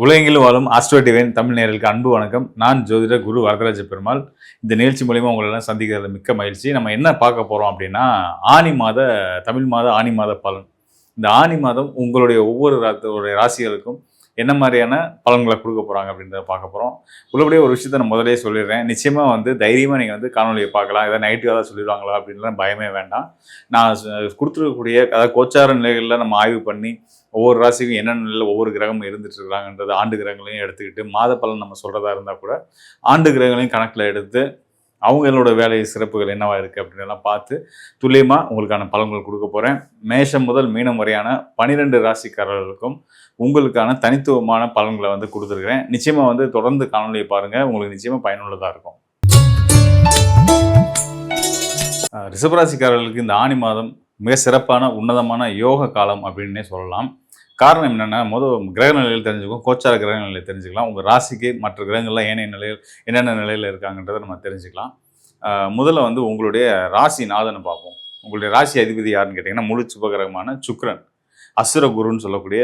உலகெங்கிலும் வாழும் astro divine Tamil நேயர்களுக்கு அன்பு வணக்கம். நான் ஜோதிடர் குரு வரதராஜ பெருமாள். இந்த நிகழ்ச்சி மூலிமா உங்களெல்லாம் சந்திக்கிறதுல மிக்க மகிழ்ச்சி. நம்ம என்ன பார்க்க போகிறோம் அப்படின்னா, தமிழ் மாத ஆனி மாத பலன். இந்த ஆனி மாதம் உங்களுடைய ஒவ்வொரு ராசிகளுக்கும் என்ன மாதிரியான பலன்களை கொடுக்க போகிறாங்க அப்படின்றத பார்க்க போகிறோம். உள்ளபடியே ஒரு விஷயத்த நான் முதலே சொல்லிடுறேன். நிச்சயமாக தைரியமாக நீங்கள் காணொலியை பார்க்கலாம். ஏதாவது நைட்டு ஏதாவது சொல்லிடுவாங்களா அப்படின்லாம் பயமே வேண்டாம். நான் கொடுத்துருக்கக்கூடிய அதாவது கோச்சார நிலைகளில் நம்ம ஆய்வு பண்ணி ஒவ்வொரு ராசிக்கும் என்னென்ன நிலையில் ஒவ்வொரு கிரகமும் இருந்துட்டு இருக்காங்கன்றது ஆண்டு கிரகங்களையும் எடுத்துக்கிட்டு மாத பலன் நம்ம சொல்கிறதா இருந்தால் கூட ஆண்டு கிரகங்களையும் கணக்கில் எடுத்து அவங்களோட வேலை சிறப்புகள் என்னவா இருக்குது அப்படின்லாம் பார்த்து துல்லியமாக உங்களுக்கான பலன்கள் கொடுக்க போகிறேன். மேஷம் முதல் மீனம் வரையான 12 ராசிக்காரர்களுக்கும் உங்களுக்கான தனித்துவமான பலன்களை கொடுத்துருக்கிறேன். நிச்சயமாக தொடர்ந்து காணொலியை பாருங்கள், உங்களுக்கு நிச்சயமாக பயனுள்ளதாக இருக்கும். ரிஷபராசிக்காரர்களுக்கு இந்த ஆனி மாதம் மிக சிறப்பான உன்னதமான யோக காலம் அப்படின்னே சொல்லலாம். காரணம் என்னென்னா, கிரக நிலையில் தெரிஞ்சுக்கும், கோச்சார கிரக நிலையில் தெரிஞ்சுக்கலாம். உங்கள் ராசிக்கு மற்ற கிரகங்கள்லாம் என்னென்ன நிலையில் இருக்காங்கன்றதை நம்ம தெரிஞ்சுக்கலாம். முதல்ல உங்களுடைய ராசி நாதனை பார்ப்போம். உங்களுடைய ராசி அதிபதி யாருன்னு கேட்டிங்கன்னா, முழு சுபகிரகமான சுக்கிரன், அசுர குருன்னு சொல்லக்கூடிய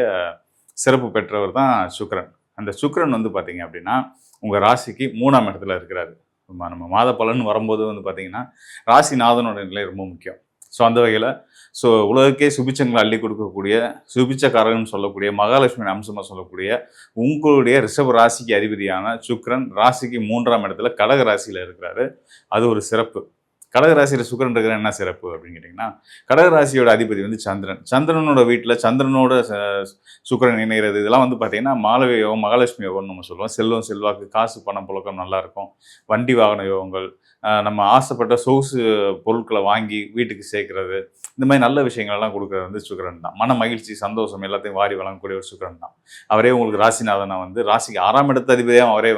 சிறப்பு பெற்றவர் தான் சுக்கிரன். அந்த சுக்கிரன் பார்த்தீங்க அப்படின்னா உங்கள் ராசிக்கு 3ஆம் இடத்துல இருக்கிறாரு. நம்ம மாத பலன் வரும்போது பார்த்தீங்கன்னா ராசிநாதனோட நிலை ரொம்ப முக்கியம். ஸோ அந்த வகையில் உலகக்கே சுபிச்சங்களை அள்ளி கொடுக்கக்கூடிய சுபிச்சக்காரன்னு சொல்லக்கூடிய மகாலட்சுமி அம்சமாக சொல்லக்கூடிய உங்களுடைய ரிஷப ராசிக்கு அதிபதியான சுக்கிரன் ராசிக்கு 3ஆம் இடத்துல கடக ராசியில் இருக்கிறாரு. அது ஒரு சிறப்பு. கடகராசியில் சுக்கிரன் இருக்கிற என்ன சிறப்பு அப்படின்னு கேட்டிங்கன்னா, கடகராசியோட அதிபதி சந்திரனோட வீட்டில் சந்திரனோட சுக்கிரன் இணைகிறது இதெல்லாம் பார்த்தீங்கன்னா மாலவிய யோகம், மகாலட்சுமி யோகம்னு நம்ம சொல்லுவோம். செல்வம் செல்வாக்கு, காசு பணம் புழக்கம் நல்லாயிருக்கும், வண்டி வாகன யோகங்கள், நம்ம ஆசைப்பட்ட சொகுசு பொருட்களை வாங்கி வீட்டுக்கு சேர்க்கறது, இந்த மாதிரி நல்ல விஷயங்கள்லாம் கொடுக்குறது சுக்கிரன் தான். மன மகிழ்ச்சி, சந்தோஷம் எல்லாத்தையும் வாரி வழங்கக்கூடிய ஒரு சுக்கிரன் தான். அவரே உங்களுக்கு ராசிநாதனை ராசிக்கு 6ஆம் இடத்து அதிபதியாக அவரே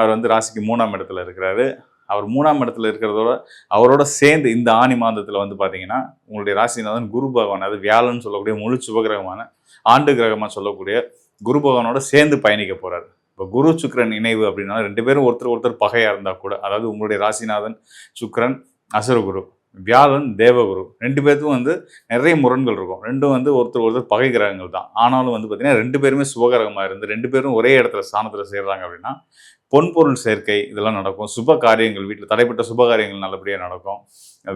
அவர் ராசிக்கு 3ஆம் இடத்துல இருக்கிறாரு. அவர் 3ஆம் இடத்துல இருக்கிறதோட அவரோட சேர்ந்து இந்த ஆனி மாதத்தில் பார்த்தீங்கன்னா உங்களுடைய ராசிநாதன் குரு பகவான், அது வியாழன் சொல்லக்கூடிய முழு சுபகிரகமான ஆண்டு கிரகமாக சொல்லக்கூடிய குரு பகவானோட சேர்ந்து பயணிக்க போகிறார். இப்போ குரு சுக்கிரன் இணைவு அப்படின்னா 2 பேரும் ஒருத்தர் பகையாக இருந்தால் கூட, அதாவது உங்களுடைய ராசிநாதன் சுக்கிரன் அசுரகுரு, வியாழன் தேவகுரு, 2 பேருக்கும் நிறைய முரண்கள் இருக்கும். ரெண்டும் ஒருத்தர் பகை கிரகங்கள் தான். ஆனாலும் பார்த்தீங்கன்னா 2 பேருமே சுபகிரகமாக இருந்து 2 பேரும் ஒரே இடத்துல ஸ்தானத்தில் சேர்றாங்க அப்படின்னா பொன்பொருள் சேர்க்கை இதெல்லாம் நடக்கும். சுப காரியங்கள், வீட்டில் தடைப்பட்ட சுப காரியங்கள் நல்லபடியாக நடக்கும்.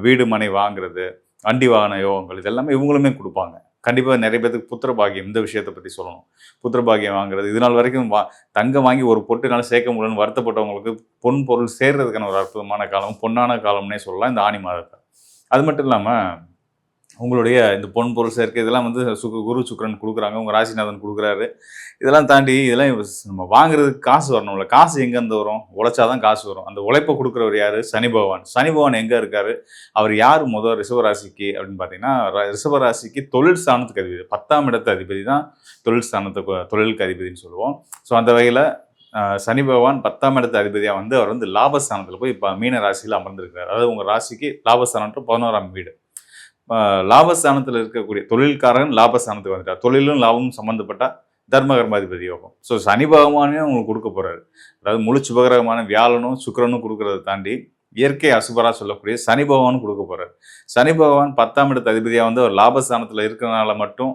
வீடு மனை வாங்குறது, வண்டி வாகன யோகங்கள் இதெல்லாமே இவங்களுமே கொடுப்பாங்க. கண்டிப்பாக நிறைய பேருக்கு புத்திர பாகியம், இந்த விஷயத்தை பற்றி சொல்லணும். புத்திர பாகியம் வாங்குறது, இது நாள் வரைக்கும் தங்கம் வாங்கி ஒரு பொட்டுனால சேர்க்க முடியலன்னு வருத்தப்பட்டவங்களுக்கு பொன் பொருள் சேர்றதுக்கான ஒரு அற்புதமான காலம், பொன்னான காலம்னே சொல்லலாம் இந்த ஆனி மாதத்தை. அது மட்டும் இல்லாமல் உங்களுடைய இந்த பொன் பொருள் சேர்க்கை இதெல்லாம் குரு சுக்கிரன் கொடுக்குறாங்க, உங்கள் ராசிநாதன் கொடுக்குறாரு. இதெல்லாம் தாண்டி இதெல்லாம் நம்ம வாங்குறதுக்கு காசு வரணும்ல. காசு எங்கேருந்து வரும்? உழைச்சாதான் காசு வரும். அந்த உழைப்பை கொடுக்குறவர் யார்? சனி பகவான். சனி பகவான் எங்கே இருக்கார்? அவர் யார் ரிஷபராசிக்கு அப்படின்னு பார்த்தீங்கன்னா, ரிஷபராசிக்கு தொழில் ஸ்தானத்துக்கு அதிபதி, 10ஆம் இடத்து அதிபதி தான் தொழிலுக்கு அதிபதினு சொல்லுவோம். ஸோ அந்த வகையில் சனி பகவான் 10ஆம் இடத்து அதிபதியாக அவர் லாபஸ்தானத்தில் போய் இப்போ மீன ராசியில் அமர்ந்திருக்கிறார். அதாவது உங்கள் ராசிக்கு லாபஸ்தானம்ன்ற 11ஆம் வீடு. லாபஸ்தானத்தில் இருக்கக்கூடிய தொழில்காரன் லாபஸ்தானத்துக்கு வந்துட்டார். தொழிலும் லாபமும் சம்மந்தப்பட்ட தர்மகர்மாதிபதி யோகம். ஸோ சனி பகவானே உங்களுக்கு கொடுக்க போகிறாரு. அதாவது முழு சுபகிரகமான வியாழனும் சுக்கிரனும் கொடுக்கறத தாண்டி இயற்கை அசுபராக சொல்லக்கூடிய சனி பகவானும் கொடுக்க போகிறார். சனி பகவான் 10ஆம் இடத்து அதிபதியாக ஒரு லாபஸ்தானத்தில் இருக்கிறனால மட்டும்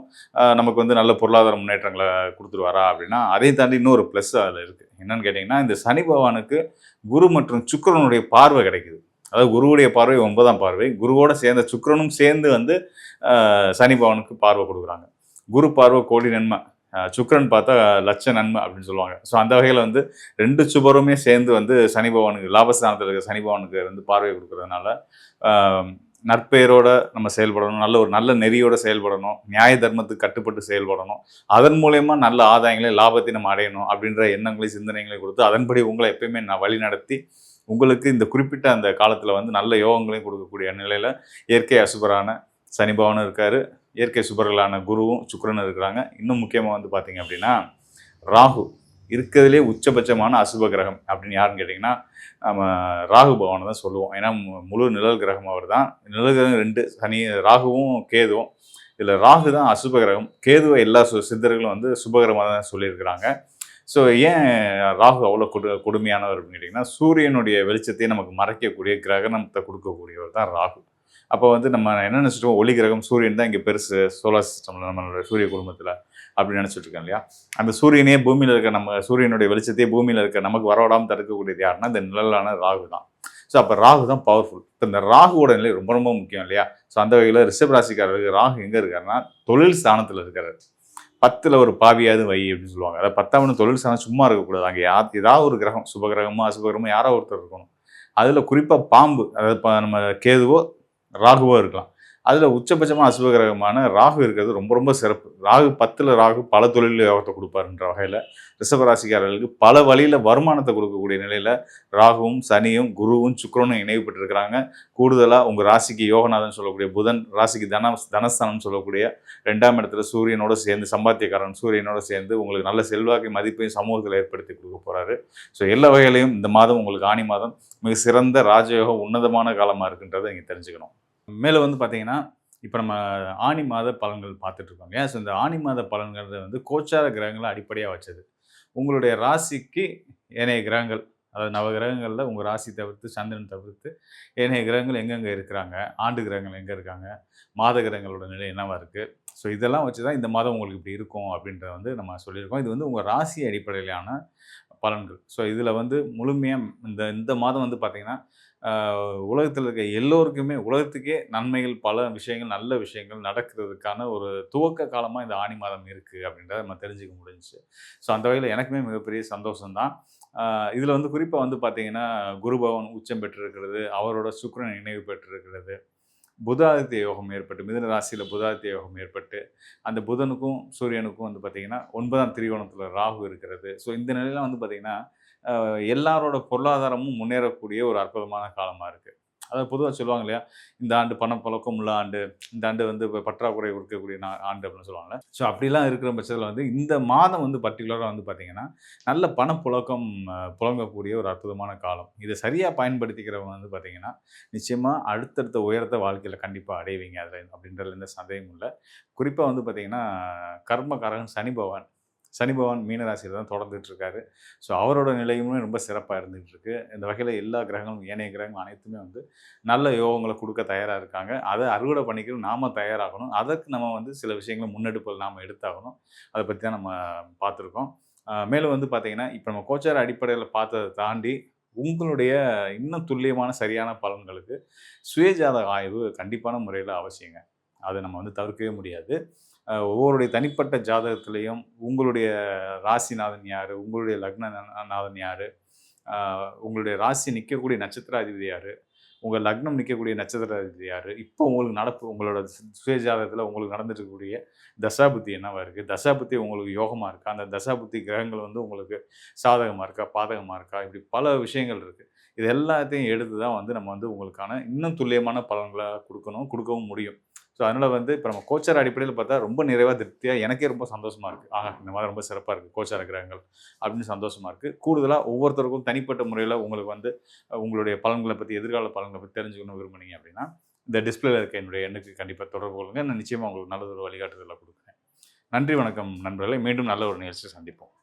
நமக்கு நல்ல பொருளாதார முன்னேற்றங்களை கொடுத்துருவாரா அப்படின்னா, அதையும் தாண்டி இன்னொரு ப்ளஸ் அதில் இருக்குது. என்னன்னு கேட்டிங்கன்னா, இந்த சனி பகவானுக்கு குரு மற்றும் சுக்கிரனுடைய பார்வை கிடைக்குது. அதாவது குருவுடைய பார்வை 9ஆம் பார்வை, குருவோட சேர்ந்த சுக்கிரனும் சேர்ந்து சனி பகவானுக்கு பார்வை கொடுக்குறாங்க. குரு பார்வை கோடி நன்மை, சுக்கிரன் பார்த்தா லட்ச நன்மை அப்படின்னு சொல்லுவாங்க. ஸோ அந்த வகையில் 2 சுபருமே சேர்ந்து சனி பகவானுக்கு லாபஸ்தானத்தில் இருக்க சனி பகவானுக்கு பார்வை கொடுக்குறதுனால நற்பெயரோட நம்ம செயல்படணும், நல்ல நெறியோட செயல்படணும், நியாய தர்மத்துக்கு கட்டுப்பட்டு செயல்படணும். அதன் மூலயமா நல்ல ஆதாயங்களை லாபத்தை நம்ம அடையணும் அப்படின்ற எண்ணங்களையும் சிந்தனைகளையும் கொடுத்து அதன்படி உங்களை எப்பயுமே வழி நடத்தி உங்களுக்கு இந்த குறிப்பிட்ட அந்த காலத்தில் நல்ல யோகங்களையும் கொடுக்கக்கூடிய நிலையில் இயற்கை அசுபரான சனி பகவானும் இருக்கார், இயற்கை சுபர்களான குருவும் சுக்கிரனும் இருக்கிறாங்க. இன்னும் முக்கியமாக பார்த்தீங்க அப்படின்னா ராகு இருக்கிறதுலே உச்சபட்சமான அசுப கிரகம் அப்படின்னு யாருன்னு கேட்டிங்கன்னா நம்ம ராகு பகவானை தான் சொல்லுவோம். ஏன்னா முழு நிழல் கிரகம் அவர் தான். நிழல் கிரகம் 2 சனி, ராகுவும் கேதுவும். இதில் ராகு தான் அசுப கிரகம், கேதுவை எல்லா சித்தர்களும் சுபகிரகமாக தான் சொல்லியிருக்கிறாங்க. ஸோ ஏன் ராகு அவ்வளோ கொடுமையானவர் அப்படின்னு கேட்டிங்கன்னா, சூரியனுடைய வெளிச்சத்தையே நமக்கு மறைக்கக்கூடிய கிரகணத்தை கொடுக்கக்கூடியவர் தான் ராகு. அப்போ வந்து நம்ம என்ன நினச்சிட்டோம், ஒளி கிரகம் சூரியன் தான் இங்கே பெருசு சோலார் சிஸ்டமில் நம்மளோட சூரிய குடும்பத்தில் அப்படின்னு நினச்சிட்டு இருக்கோம் இல்லையா. அந்த சூரியனே பூமியில் இருக்க நம்ம சூரியனுடைய வெளிச்சத்தையே பூமியில் இருக்க நமக்கு வரவிடாமல் தடுக்கக்கூடியது யாருன்னா இந்த நிழலான ராகு தான். ஸோ அப்போ ராகு தான் பவர்ஃபுல். இப்போ இந்த ராகுவோட நிலை ரொம்ப ரொம்ப முக்கியம் இல்லையா. ஸோ அந்த வகையில் ரிஷப ராசிக்காரருக்கு ராகு எங்கே இருக்காருன்னா தொழில் ஸ்தானத்தில் இருக்காரு. 10ல் ஒரு பாவியாவது வை அப்படின்னு சொல்லுவாங்க. அதாவது 10ஆம் தொழில் ஸ்தானம் சும்மா இருக்கக்கூடாது. அங்கே ஏதாவது ஒரு கிரகம் சுபகிரகமோ அசுபகிரகமோ யாரோ ஒருத்தர் இருக்கணும். அதில் குறிப்பாக பாம்பு, அதாவது இப்போ நம்ம கேதுவோ ராகுவோ இருக்கலாம். அதில் உச்சபட்சமாக அசுபகிரகமான ராகு இருக்கிறது ரொம்ப ரொம்ப சிறப்பு. ராகு 10ல் ராகு பல தொழில் யோகத்தை கொடுப்பாருன்ற வகையில் ரிஷபராசிக்காரர்களுக்கு பல வழியில் வருமானத்தை கொடுக்கக்கூடிய நிலையில் ராகுவும் சனியும் குருவும் சுக்கிரனும் இணைவு பெற்றிருக்கிறாங்க. கூடுதலாக உங்கள் ராசிக்கு யோகநாதன் சொல்லக்கூடிய புதன், ராசிக்கு தனஸ்தானம் சொல்லக்கூடிய 2ஆம் இடத்துல சூரியனோடு சேர்ந்து சம்பாத்தியக்காரன் சூரியனோடு சேர்ந்து உங்களுக்கு நல்ல செல்வாக்கு மதிப்பையும் சமூகத்தில் ஏற்படுத்தி கொடுக்க போகிறாரு. ஸோ எல்லா வகையிலையும் இந்த மாதம் உங்களுக்கு ஆணி மாதம் மிக சிறந்த ராஜயோகம் உன்னதமான காலமாக இருக்குன்றதை நீங்கள் தெரிஞ்சுக்கணும். மேலே வந்து பார்த்தீங்கன்னா, இப்போ நம்ம ஆனி மாத பலன்கள் பார்த்துட்டு இருக்கோம் இல்லையா. ஸோ இந்த ஆனி மாத பலன்கிறது வந்து கோச்சார கிரகங்களை அடிப்படையாக வச்சது. உங்களுடைய ராசிக்கு ஏனைய கிரகங்கள், அதாவது நவ கிரகங்களில் உங்கள் ராசி தவிர்த்து சந்திரன் தவிர்த்து ஏனைய கிரகங்கள் எங்கெங்கே இருக்கிறாங்க, ஆண்டு கிரகங்கள் எங்கே இருக்காங்க, மாத கிரகங்களோட நிலை என்னவா இருக்குது. ஸோ இதெல்லாம் வச்சு தான் இந்த மாதம் உங்களுக்கு இப்படி இருக்கும் அப்படின்றத வந்து நம்ம சொல்லியிருக்கோம். இது வந்து உங்கள் ராசி அடிப்படையிலான பலன்கள். ஸோ இதில் வந்து முழுமையாக இந்த மாதம் வந்து பார்த்திங்கன்னா, உலகத்தில் இருக்க எல்லோருக்குமே உலகத்துக்கே நன்மைகள் பல விஷயங்கள் நல்ல விஷயங்கள் நடக்கிறதுக்கான ஒரு துவக்க காலமாக இந்த ஆணி மாதம் இருக்குது அப்படின்றத நம்ம தெரிஞ்சுக்க முடிஞ்சிச்சு. ஸோ அந்த வகையில் எனக்குமே மிகப்பெரிய சந்தோஷம்தான். இதில் வந்து குறிப்பாக வந்து பார்த்திங்கன்னா, குரு பகவான் உச்சம் பெற்றிருக்கிறது, அவரோட சுக்கிரன் இணைவு பெற்றிருக்கிறது, புதாதித்ய யோகம் ஏற்பட்டு மிதுன ராசியில் புதாதித்ய யோகம் ஏற்பட்டு அந்த புதனுக்கும் சூரியனுக்கும் வந்து பார்த்திங்கன்னா 9ஆம் திரிகோணத்தில் ராகு இருக்கிறது. ஸோ இந்த நிலையில் வந்து பார்த்திங்கன்னா எல்லாரோட பொருளாதாரமும் முன்னேறக்கூடிய ஒரு அற்புதமான காலமாக இருக்குது. அதாவது பொதுவாக சொல்லுவாங்க இல்லையா, இந்த ஆண்டு பணப்புழக்கம் உள்ள ஆண்டு, இந்த ஆண்டு வந்து இப்போ பற்றாக்குறை இருக்கக்கூடிய ஆண்டு அப்படின்னு சொல்லுவாங்கள்ல. ஸோ அப்படிலாம் இருக்கிற பட்சத்தில் வந்து இந்த மாதம் வந்து பர்டிகுலராக வந்து பார்த்திங்கன்னா நல்ல பணப்புழக்கம் புழங்கக்கூடிய ஒரு அற்புதமான காலம். இதை சரியாக பயன்படுத்திக்கிறவங்க வந்து பார்த்திங்கன்னா நிச்சயமாக அடுத்தடுத்த உயரத்தை வாழ்க்கையில் கண்டிப்பாக அடைவீங்க அதில் அப்படின்றதுல எந்த சந்தேகமும் இல்லை. குறிப்பாக வந்து பார்த்திங்கன்னா கர்மகாரகன் சனி பகவான் மீனராசியில் தான் தொடர்ந்துட்டு இருக்காரு. ஸோ அவரோட நிலையுமே ரொம்ப சிறப்பாக இருந்துகிட்டு இருக்கு. இந்த வகையில் எல்லா கிரகங்களும் ஏனைய கிரகங்கள் அனைத்துமே வந்து நல்ல யோகங்களை கொடுக்க தயாராக இருக்காங்க. அதை அறுவடை பண்ணிக்கிறது நாம் தயாராகணும். அதற்கு நம்ம வந்து சில விஷயங்களை முன்னெடுப்புகள் நாம் எடுத்தாகணும். அதை பற்றி தான் நம்ம பார்த்துருக்கோம். மேலும் வந்து பார்த்திங்கன்னா, இப்போ நம்ம கோச்சார அடிப்படையில் பார்த்ததை தாண்டி உங்களுடைய இன்னும் துல்லியமான சரியான பலன்களுக்கு சுயஜாதக ஆய்வு கண்டிப்பான முறையில் அவசியங்க. அதை நம்ம வந்து தவிர்க்கவே முடியாது. ஒவ்வொருடைய தனிப்பட்ட ஜாதகத்திலையும் உங்களுடைய ராசிநாதன் யார், உங்களுடைய லக்ன நாதன் யார், உங்களுடைய ராசி நிற்கக்கூடிய நட்சத்திராதிபதி யார், உங்கள் லக்னம் நிற்கக்கூடிய நட்சத்திராதிபதி யார், இப்போ உங்களுக்கு உங்களோட சுயஜாதகத்தில் உங்களுக்கு நடந்துட்டு இருக்கக்கூடிய தசாபுத்தி என்னவா இருக்குது, தசாபுத்தி உங்களுக்கு யோகமாக இருக்கா, அந்த தசாபுத்தி கிரகங்கள் வந்து உங்களுக்கு சாதகமாக இருக்கா பாதகமாக இருக்கா, இப்படி பல விஷயங்கள் இருக்குது. இது எல்லாத்தையும் எடுத்து தான் வந்து நம்ம வந்து உங்களுக்கான இன்னும் துல்லியமான பலன்களை கொடுக்கவும் முடியும். ஸோ அதனால் வந்து இப்போ நம்ம கோச்சார அடிப்படையில் பார்த்தா ரொம்ப நிறைவாக திருப்தியாக எனக்கே ரொம்ப சந்தோஷமாக இருக்குது. இந்த மாதிரி ரொம்ப சிறப்பாக இருக்குது கோச்சார கிரகங்கள் அப்படின்னு சந்தோஷமாக இருக்குது. கூடுதலாக ஒவ்வொருத்தருக்கும் தனிப்பட்ட முறையில் உங்களுக்கு வந்து உங்களுடைய பலன்களை பற்றி எதிர்கால பலன்களை பற்றி தெரிஞ்சுக்கணும் விரும்புனீங்க அப்படின்னா இந்த டிஸ்பிளேல இருக்க என்னுடைய எண்ணுக்கு கண்டிப்பாக தொடர்பு கொள்ளுங்கள். நான் நிச்சயமாக உங்களுக்கு நல்ல ஒரு வழிகாட்டுதலை கொடுக்குறேன். நன்றி, வணக்கம் நண்பர்களே. மீண்டும் நல்ல ஒரு நிகழ்ச்சியை சந்திப்போம்.